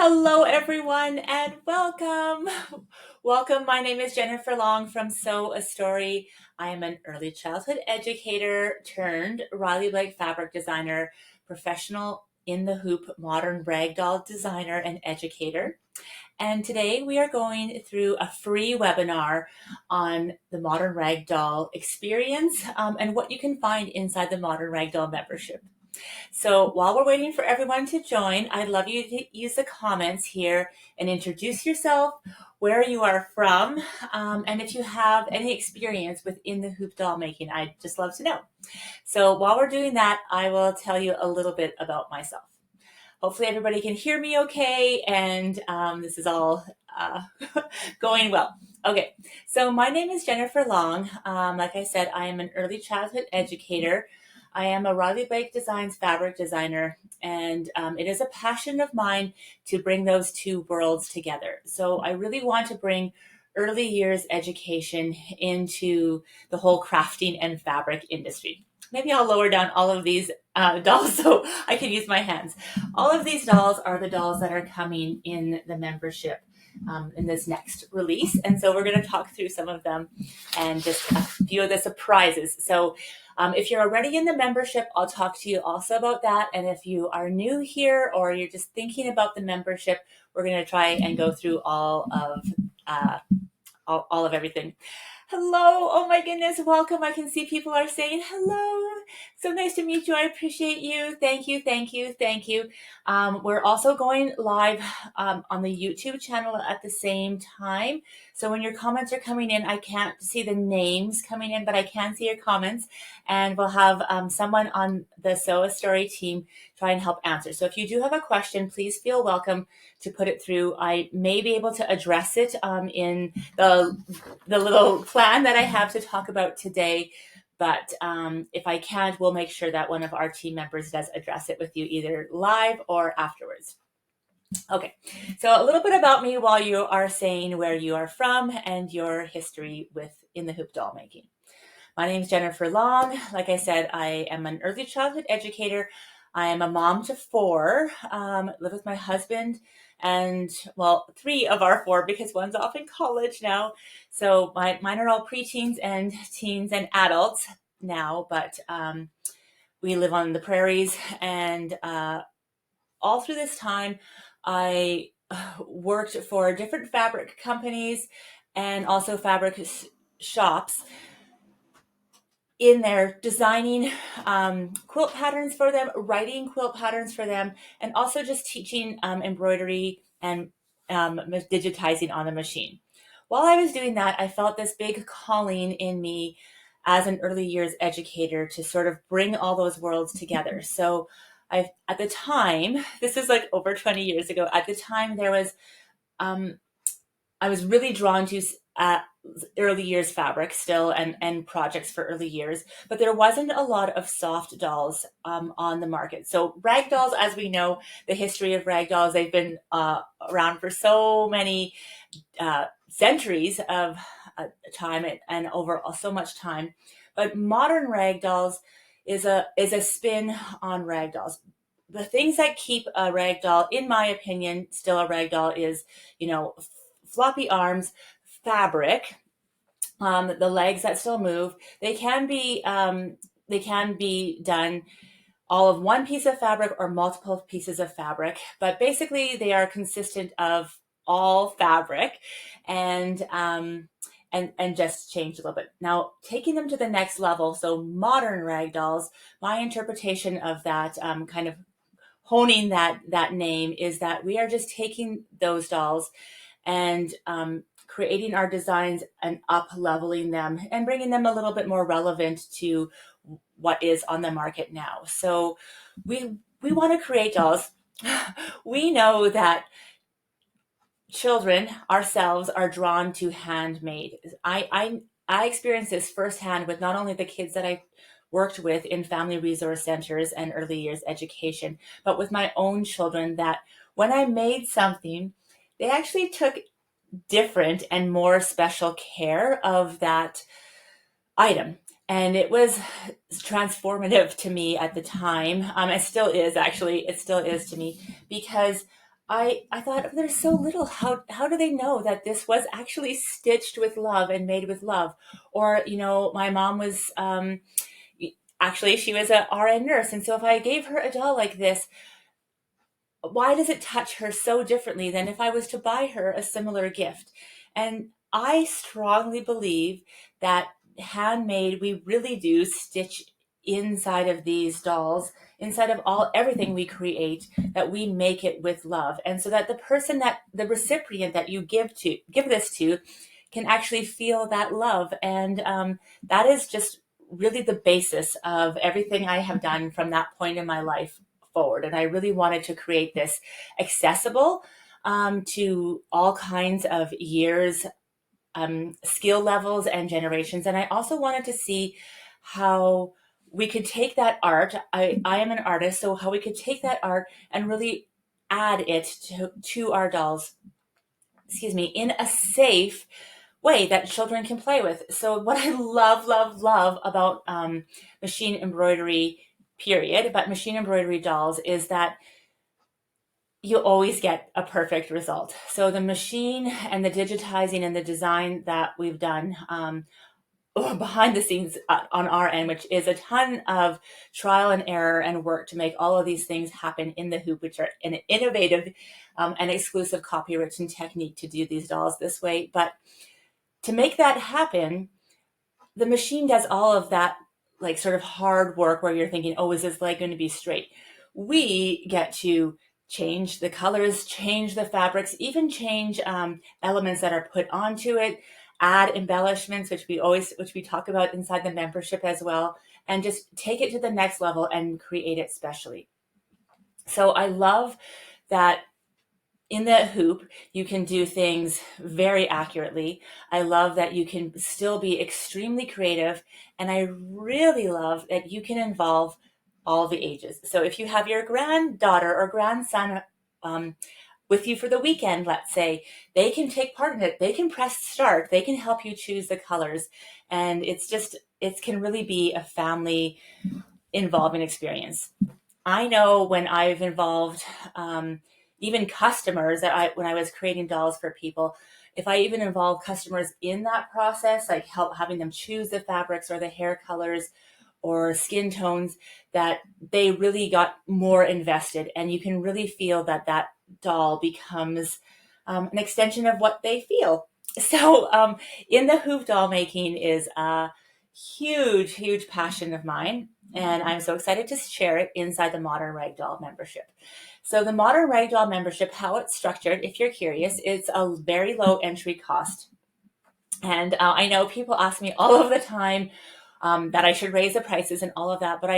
Hello, everyone, and welcome. Welcome. My name is Jennifer Long from Sew a Story. I am an early childhood educator turned Riley Blake fabric designer, professional in the hoop modern ragdoll designer and educator. And today we are going through a free webinar on the Modern Ragdoll experience and what you can find inside the Modern Ragdoll membership. So while we're waiting for everyone to join, I'd love you to use the comments here and introduce yourself, where you are from, and if you have any experience within the hoop doll making. I'd just love to know. So while we're doing that, I will tell you a little bit about myself. Hopefully everybody can hear me okay, and this is all going well. Okay, so my name is Jennifer Long. Like I said, I am an early childhood educator. I am a Riley Blake Designs fabric designer, and it is a passion of mine to bring those two worlds together. So I really want to bring early years education into the whole crafting and fabric industry. Maybe I'll lower down all of these dolls so I can use my hands. All of these dolls are the dolls that are coming in the membership in this next release. And so we're going to talk through some of them and just a few of the surprises. So if you're already in the membership, I'll talk to you also about that. And if you are new here or you're just thinking about the membership, we're going to try and go through all of everything. Hello. Oh my goodness. Welcome. I can see people are saying hello. So nice to meet you. I appreciate you. Thank you. Thank you. Thank you. We're also going live on the YouTube channel at the same time. So when your comments are coming in, I can't see the names coming in, but I can see your comments. And we'll have someone on the Sew a Story team try and help answer. So if you do have a question, please feel welcome to put it through. I may be able to address it in the little plan that I have to talk about today. But if I can't, we'll make sure that one of our team members does address it with you either live or afterwards. Okay, so a little bit about me while you are saying where you are from and your history in the hoop doll making. My name is Jennifer Long. Like I said, I am an early childhood educator. I am a mom to four, live with my husband and, well, three of our four because one's off in college now. So mine are all preteens and teens and adults now, but we live on the prairies. And all through this time, I worked for different fabric companies and also fabric shops in there, designing quilt patterns for them, writing quilt patterns for them, and also just teaching embroidery and digitizing on the machine. While I was doing that, I felt this big calling in me as an early years educator to sort of bring all those worlds together. So at the time, this is like over 20 years ago, at the time there was, I was really drawn to early years fabric still and projects for early years, but there wasn't a lot of soft dolls on the market. So rag dolls, as we know, the history of rag dolls, they've been around for so many centuries of time and over so much time. But modern rag dolls is a spin on rag dolls. The things that keep a rag doll, in my opinion, still a rag doll is, floppy arms, fabric, the legs that still move. They can be done all of one piece of fabric or multiple pieces of fabric, but basically they are consistent of all fabric and just changed a little bit. Now, taking them to the next level, so modern rag dolls, my interpretation of that, kind of honing that name, is that we are just taking those dolls and creating our designs and up leveling them and bringing them a little bit more relevant to what is on the market now. So we want to create dolls. We know that children ourselves are drawn to handmade. I experienced this firsthand with not only the kids that I worked with in family resource centers and early years education, but with my own children, that when I made something, they actually took different and more special care of that item. And it was transformative to me at the time. It still is to me, because I thought there's so little. How do they know that this was actually stitched with love and made with love? Or, my mom was actually, she was a RN nurse, and so if I gave her a doll like this, why does it touch her so differently than if I was to buy her a similar gift? And I strongly believe that handmade, we really do stitch inside of these dolls, inside of everything we create, that we make it with love. And so that the recipient that you give this to, can actually feel that love. And that is just really the basis of everything I have done from that point in my life forward. And I really wanted to create this accessible to all kinds of years, skill levels, and generations. And I also wanted to see how we could take that art. I am an artist, so how we could take that art and really add it to our dolls, in a safe way that children can play with. So what I love, love, love about machine embroidery, period, but machine embroidery dolls, is that you always get a perfect result. So the machine and the digitizing and the design that we've done behind the scenes on our end, which is a ton of trial and error and work to make all of these things happen in the hoop, which are an innovative and exclusive copywritten technique to do these dolls this way. But to make that happen, the machine does all of that, like, sort of hard work where you're thinking, oh, is this leg going to be straight? We get to change the colors, change the fabrics, even change elements that are put onto it, add embellishments, which we talk about inside the membership as well, and just take it to the next level and create it specially. So I love that in the hoop, you can do things very accurately. I love that you can still be extremely creative. And I really love that you can involve all the ages. So if you have your granddaughter or grandson with you for the weekend, let's say, they can take part in it. They can press start. They can help you choose the colors. And it can really be a family involving experience. I know when I've involved even customers, when I was creating dolls for people, if I even involve customers in that process, like having them choose the fabrics or the hair colors or skin tones, that they really got more invested, and you can really feel that that doll becomes an extension of what they feel. So in the hoop, doll making is a huge, huge passion of mine, and I'm so excited to share it inside the Modern Ragdoll membership. So the Modern Ragdoll membership, how it's structured, if you're curious, it's a very low entry cost. And I know people ask me all of the time that I should raise the prices and all of that, but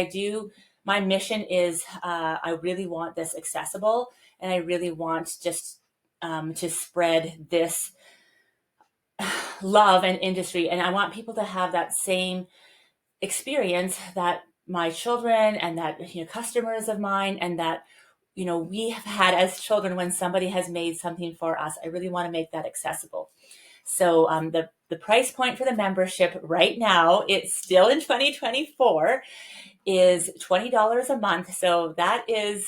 my mission is I really want this accessible, and I really want just to spread this love and industry. And I want people to have that same experience that my children and that customers of mine and that we have had as children when somebody has made something for us. I really want to make that accessible. So the price point for the membership right now, it's still in 2024, is $20 a month. So that is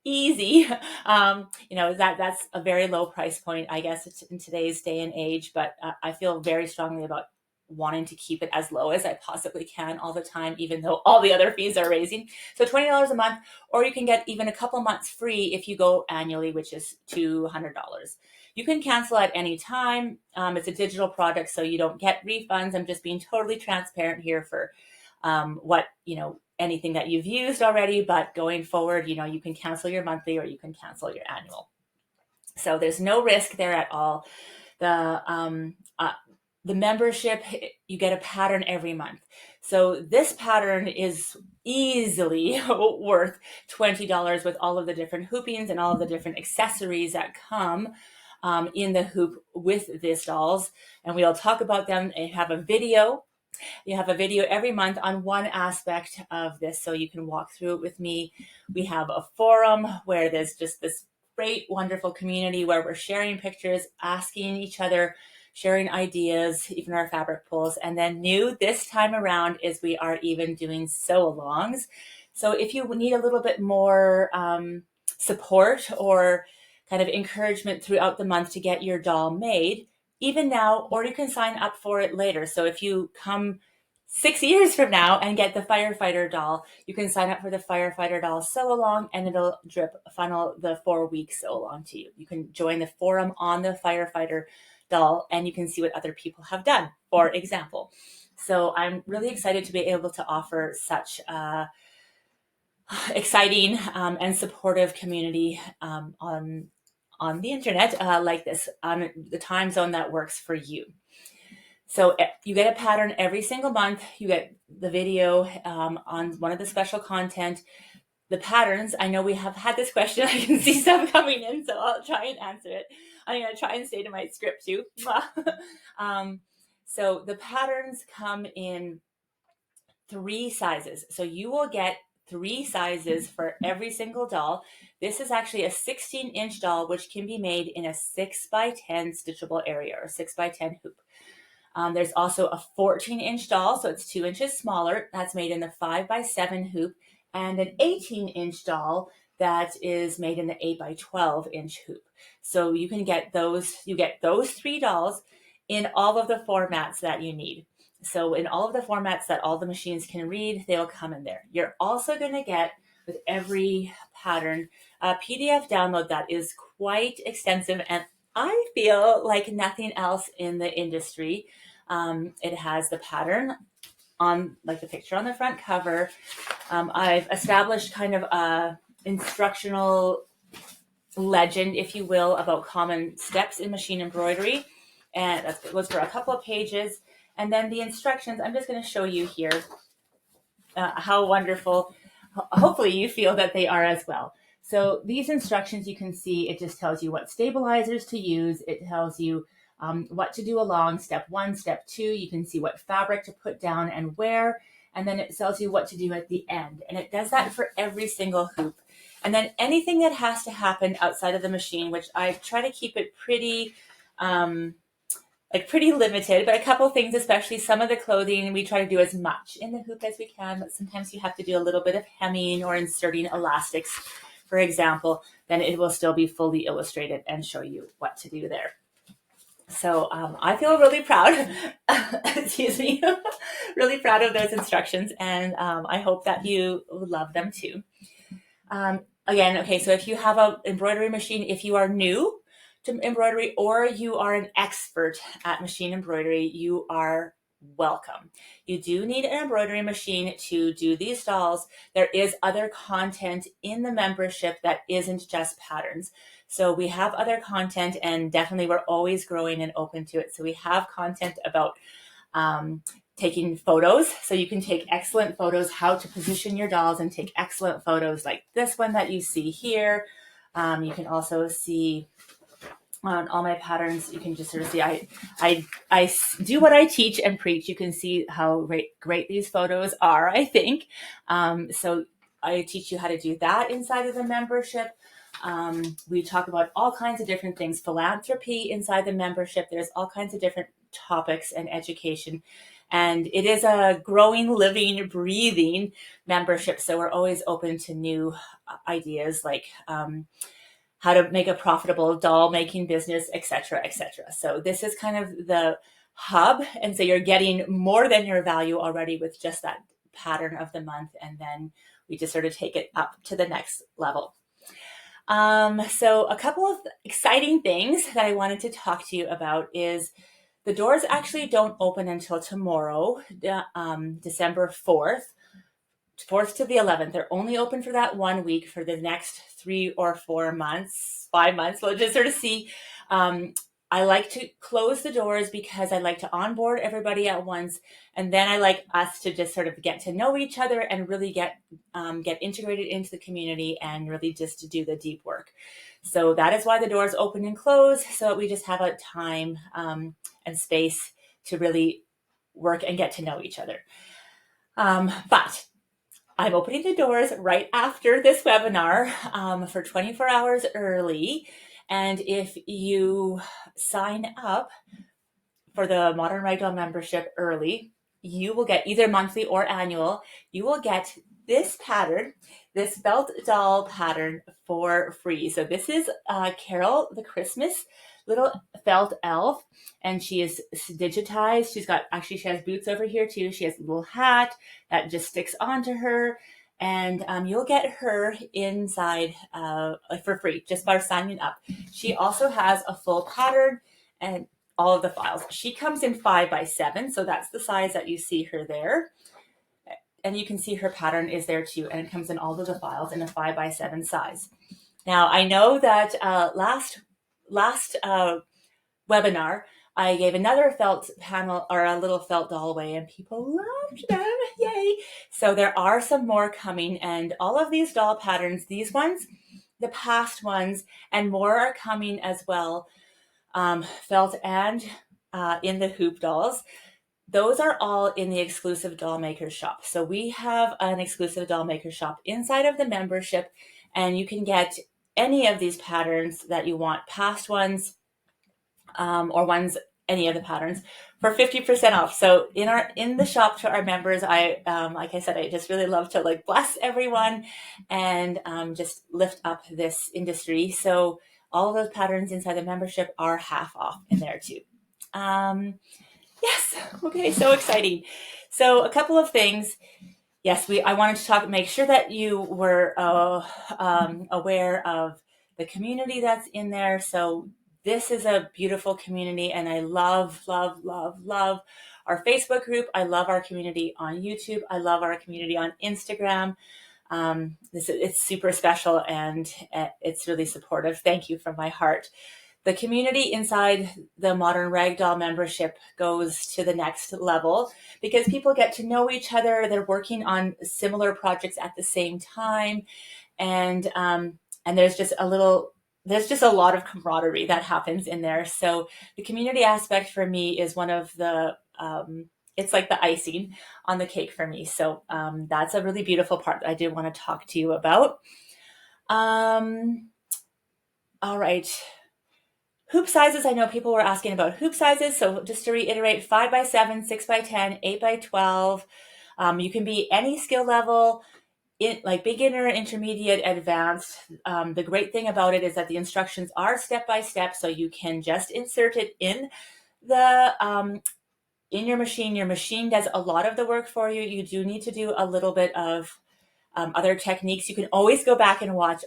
easy. That's a very low price point, I guess, in today's day and age. But I feel very strongly about wanting to keep it as low as I possibly can all the time, even though all the other fees are raising. So $20 a month, or you can get even a couple months free if you go annually, which is $200. You can cancel at any time. It's a digital product, so you don't get refunds. I'm just being totally transparent here for what, anything that you've used already, but going forward, you can cancel your monthly or you can cancel your annual. So there's no risk there at all. The membership, you get a pattern every month. So this pattern is easily worth $20 with all of the different hoopings and all of the different accessories that come in the hoop with these dolls. And we'll talk about them. I have a video. You have a video every month on one aspect of this, so you can walk through it with me. We have a forum where there's just this great, wonderful community where we're sharing pictures, asking each other, sharing ideas, even our fabric pools. And then new this time around is we are even doing sew-alongs. So if you need a little bit more support, or kind of encouragement throughout the month to get your doll made, even now, or you can sign up for it later. So if you come 6 years from now and get the firefighter doll, you can sign up for the firefighter doll sew along, and it'll drip funnel the 4 week sew along to you. You can join the forum on the firefighter doll and you can see what other people have done, for example. So I'm really excited to be able to offer such exciting and supportive community on the internet like this, on the time zone that works for you. So you get a pattern every single month. You get the video on one of the special content. The patterns, I know we have had this question. I can see stuff coming in, so I'll try and answer it. I'm going to try and stay to my script too. So the patterns come in 3 sizes. So you will get 3 sizes for every single doll. This is actually a 16-inch doll, which can be made in a 6x10 stitchable area, or 6x10 hoop. There's also a 14-inch doll, so it's 2 inches smaller. That's made in the 5x7 hoop, and an 18-inch doll that is made in the 8x12-inch hoop. So you can get those. You get those 3 dolls in all of the formats that you need. So in all of the formats that all the machines can read, they'll come in there. You're also going to get, with every pattern, a PDF download that is quite extensive, and I feel like nothing else in the industry. It has the pattern on, like the picture on the front cover. I've established kind of a instructional legend, if you will, about common steps in machine embroidery. And that goes for a couple of pages. And then the instructions, I'm just going to show you here how wonderful, hopefully you feel that they are as well. So these instructions, you can see, it just tells you what stabilizers to use. It tells you what to do along step 1, step 2. You can see what fabric to put down and where. And then it tells you what to do at the end. And it does that for every single hoop. And then anything that has to happen outside of the machine, which I try to keep it pretty pretty limited, but a couple things, especially some of the clothing, we try to do as much in the hoop as we can, but sometimes you have to do a little bit of hemming or inserting elastics, for example, then it will still be fully illustrated and show you what to do there. So I feel really proud, excuse me, really proud of those instructions, and I hope that you love them too. Again, okay, so if you have an embroidery machine, if you are new to embroidery or you are an expert at machine embroidery, you are welcome. You do need an embroidery machine to do these dolls. There is other content in the membership that isn't just patterns. So we have other content, and definitely we're always growing and open to it. So we have content about taking photos. So you can take excellent photos, how to position your dolls and take excellent photos like this one that you see here. You can also see on all my patterns, you can just sort of see, I do what I teach and preach. You can see how great these photos are, I think. So I teach you how to do that inside of the membership. We talk about all kinds of different things, philanthropy inside the membership. There's all kinds of different topics and education. And it is a growing, living, breathing membership. So we're always open to new ideas like how to make a profitable doll making business, et cetera, et cetera. So this is kind of the hub. And so you're getting more than your value already with just that pattern of the month. And then we just sort of take it up to the next level. So a couple of exciting things that I wanted to talk to you about is the doors actually don't open until tomorrow, December 4th to the 11th. They're only open for that 1 week. For the next 3 or 4 months, 5 months, we'll just sort of see. I like to close the doors because I like to onboard everybody at once. And then I like us to just sort of get to know each other and really get integrated into the community and really just to do the deep work. So that is why the doors open and close, so that we just have a time and space to really work and get to know each other. But I'm opening the doors right after this webinar for 24 hours early. And if you sign up for the Modern Ragdoll membership early, you will get either monthly or annual. You will get this pattern, this felt doll pattern for free. So this is Carol the Christmas little felt elf, and she is digitized. She has boots over here too. She has a little hat that just sticks onto her, and you'll get her inside for free just by signing up. She also has a full pattern and all of the files. She comes in 5x7, so that's the size that you see her there. And you can see her pattern is there too, and it comes in all of the files in a 5x7 size. Now, I know that last webinar, I gave another felt panel or a little felt doll away, and people loved them. Yay! So there are some more coming, and all of these doll patterns, these ones, the past ones, and more are coming as well, felt and in the hoop dolls. Those are all in the exclusive doll maker shop. So we have an exclusive doll maker shop inside of the membership, and you can get any of these patterns that you want, past ones or ones, any of the patterns, for 50% off. So in the shop to our members, I like I said, I just really love to bless everyone and just lift up this industry. So all of those patterns inside the membership are half off in there too. Yes. Okay. So exciting. So a couple of things. Yes, I wanted to make sure that you were aware of the community that's in there. So this is a beautiful community, and I love, love, love, love our Facebook group. I love our community on YouTube. I love our community on Instagram. It's super special, and it's really supportive. Thank you from my heart. The community inside the Modern Ragdoll membership goes to the next level because people get to know each other. They're working on similar projects at the same time, and there's just a lot of camaraderie that happens in there. So the community aspect for me is one of the it's like the icing on the cake for me. So that's a really beautiful part that I did want to talk to you about. All right. Hoop sizes, I know people were asking about hoop sizes. So just to reiterate, 5x7, 6x10, 8x12. You can be any skill level, like beginner, intermediate, advanced. The great thing about it is that the instructions are step-by-step, so you can just insert it in your machine. Your machine does a lot of the work for you. You do need to do a little bit of other techniques. You can always go back and watch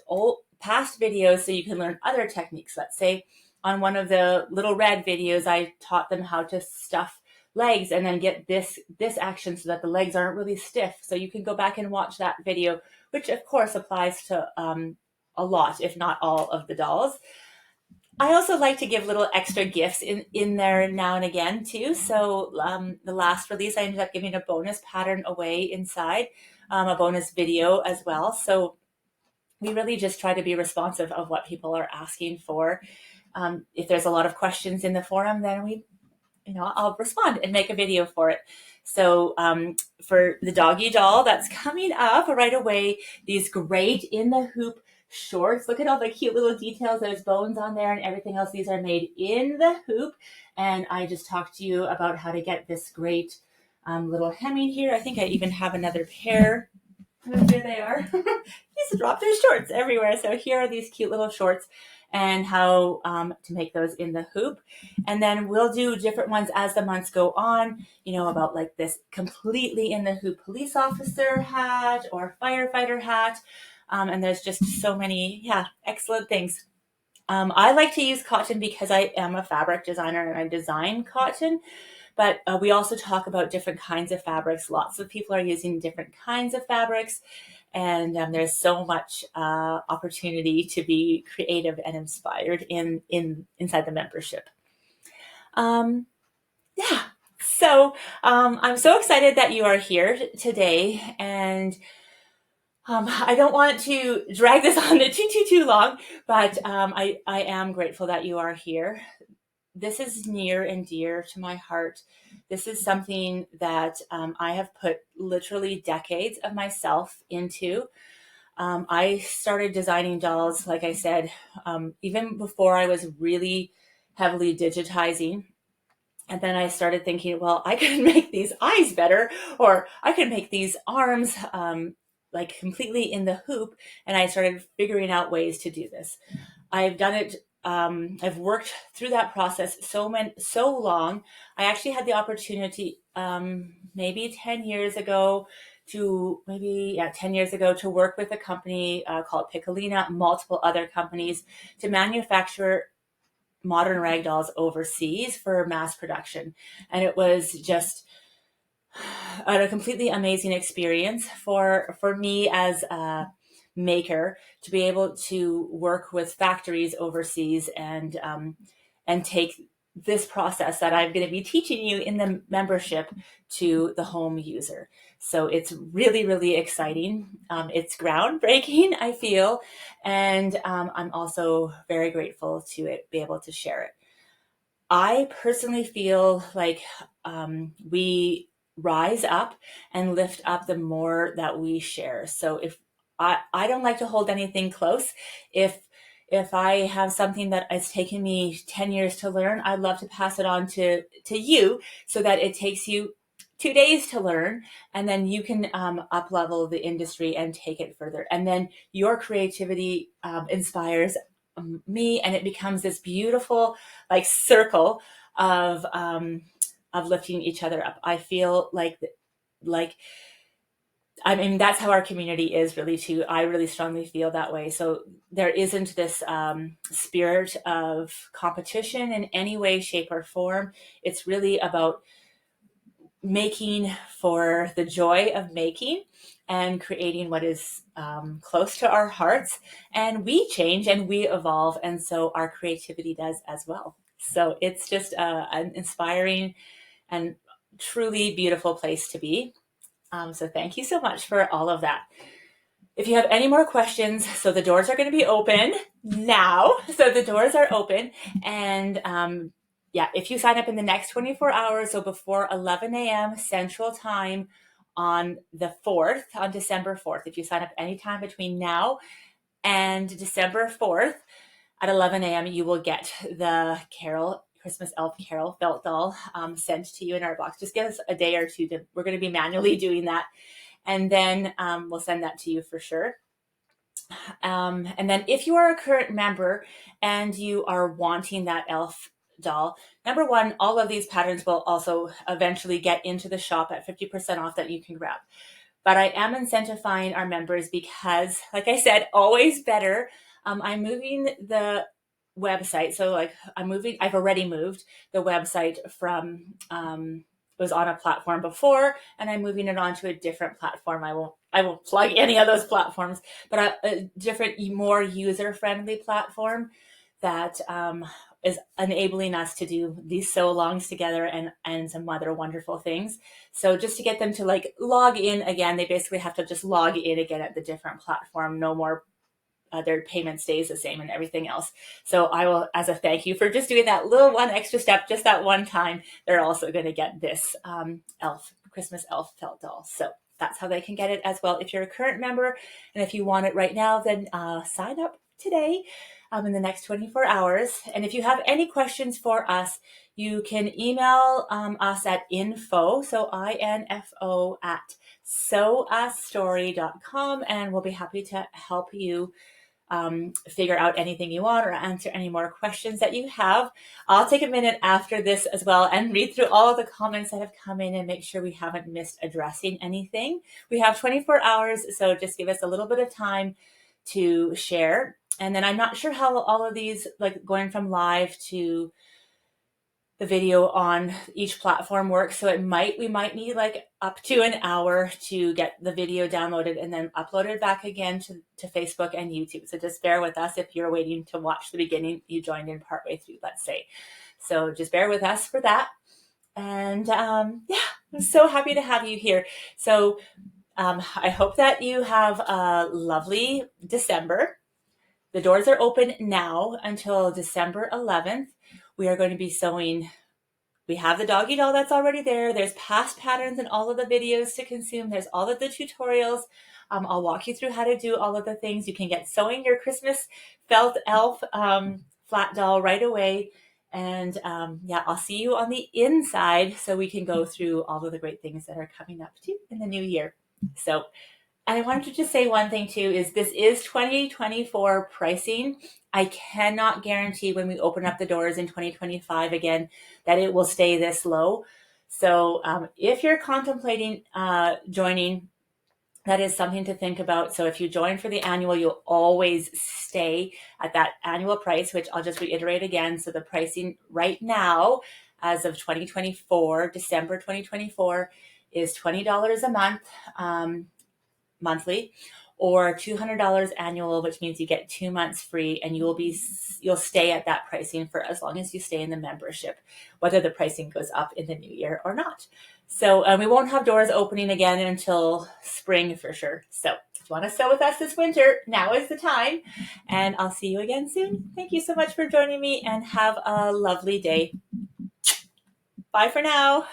past videos so you can learn other techniques. Let's say on one of the Little Red videos, I taught them how to stuff legs and then get this action so that the legs aren't really stiff. So you can go back and watch that video, which of course applies to a lot, if not all, of the dolls. I also like to give little extra gifts in there now and again too. So the last release, I ended up giving a bonus pattern away inside, a bonus video as well. So we really just try to be responsive of what people are asking for. If there's a lot of questions in the forum, then I'll respond and make a video for it. So for the doggy doll that's coming up right away, these great in the hoop shorts. Look at all the cute little details. There's bones on there and everything else. These are made in the hoop. And I just talked to you about how to get this great little hemming here. I think I even have another pair. Here they are. These drop their shorts everywhere. So here are these cute little shorts and how to make those in the hoop. And then we'll do different ones as the months go on, about like this completely in the hoop police officer hat or firefighter hat. And there's just so many, excellent things. I like to use cotton because I am a fabric designer and I design cotton. But we also talk about different kinds of fabrics. Lots of people are using different kinds of fabrics. And there's so much opportunity to be creative and inspired inside the membership. So I'm so excited that you are here today. And I don't want to drag this on too long, but I am grateful that you are here. This is near and dear to my heart. This is something that I have put literally decades of myself into. I started designing dolls, like I said, even before I was really heavily digitizing. And then I started thinking, well, I could make these eyes better, or I could make these arms like completely in the hoop, and I started figuring out ways to do this. I've done it. I've worked through that process so long. I actually had the opportunity, maybe 10 years ago, to 10 years ago, to work with a company called Piccolina, multiple other companies, to manufacture modern rag dolls overseas for mass production. And it was just a completely amazing experience for me as a maker to be able to work with factories overseas and take this process that I'm going to be teaching you in the membership to the home user. So it's really, really exciting. It's groundbreaking, I feel, and I'm also very grateful to be able to share it. I personally feel like we rise up and lift up the more that we share. So if I don't like to hold anything close. If I have something that has taken me 10 years to learn, I'd love to pass it on to you so that it takes you 2 days to learn, and then you can up level the industry and take it further. And then your creativity inspires me, and it becomes this beautiful like circle of lifting each other up. I feel like I mean, that's how our community is really too. I really strongly feel that way. So there isn't this spirit of competition in any way, shape, or form. It's really about making for the joy of making and creating what is close to our hearts. And we change and we evolve. And so our creativity does as well. So it's just an inspiring and truly beautiful place to be. So thank you so much for all of that. If you have any more questions, so the doors are going to be open now. So the doors are open. And if you sign up in the next 24 hours, so before 11 a.m. Central Time on the 4th, on December 4th, if you sign up anytime between now and December 4th at 11 a.m., you will get the Christmas Elf Carol felt doll sent to you in our box. Just give us a day or two. We're going to be manually doing that. And then we'll send that to you for sure. And then if you are a current member and you are wanting that elf doll, number one, all of these patterns will also eventually get into the shop at 50% off that you can grab. But I am incentivizing our members because, like I said, always better. I'm moving the website. So I've already moved the website from, it was on a platform before, and I'm moving it onto a different platform. I won't plug any of those platforms, but a different, more user-friendly platform that is enabling us to do these sew-alongs together and some other wonderful things. So just to get them to like log in again, they basically have to just log in again at the different platform. No more, their payment stays the same and everything else. So I will, as a thank you for just doing that little one extra step, just that one time, they're also going to get this Christmas elf felt doll. So that's how they can get it as well. If you're a current member and if you want it right now, then sign up today in the next 24 hours. And if you have any questions for us, you can email us at info, so info at sewusstory.com, and we'll be happy to help you figure out anything you want or answer any more questions that you have. I'll take a minute after this as well and read through all of the comments that have come in and make sure we haven't missed addressing anything. We have 24 hours, so just give us a little bit of time to share. And then I'm not sure how all of these, like going from live to the video on each platform works. So we might need like up to an hour to get the video downloaded and then uploaded back again to Facebook and YouTube. So just bear with us if you're waiting to watch the beginning, you joined in partway through, let's say. So just bear with us for that. And I'm so happy to have you here. So I hope that you have a lovely December. The doors are open now until December 11th. We are going to be sewing. We have the doggy doll that's already there. There's past patterns in all of the videos to consume. There's all of the tutorials. I'll walk you through how to do all of the things. You can get sewing your Christmas felt elf flat doll right away. And I'll see you on the inside so we can go through all of the great things that are coming up too in the new year. So I wanted to just say one thing too, is this is 2024 pricing. I cannot guarantee when we open up the doors in 2025 again that it will stay this low. So if you're contemplating joining, that is something to think about. So if you join for the annual, you'll always stay at that annual price, which I'll just reiterate again. So the pricing right now, as of 2024, December 2024, is $20 a month, monthly, or $200 annual, which means you get 2 months free, and you'll stay at that pricing for as long as you stay in the membership, whether the pricing goes up in the new year or not. So we won't have doors opening again until spring for sure. So if you want to sew with us this winter, now is the time, and I'll see you again soon. Thank you so much for joining me, and have a lovely day. Bye for now.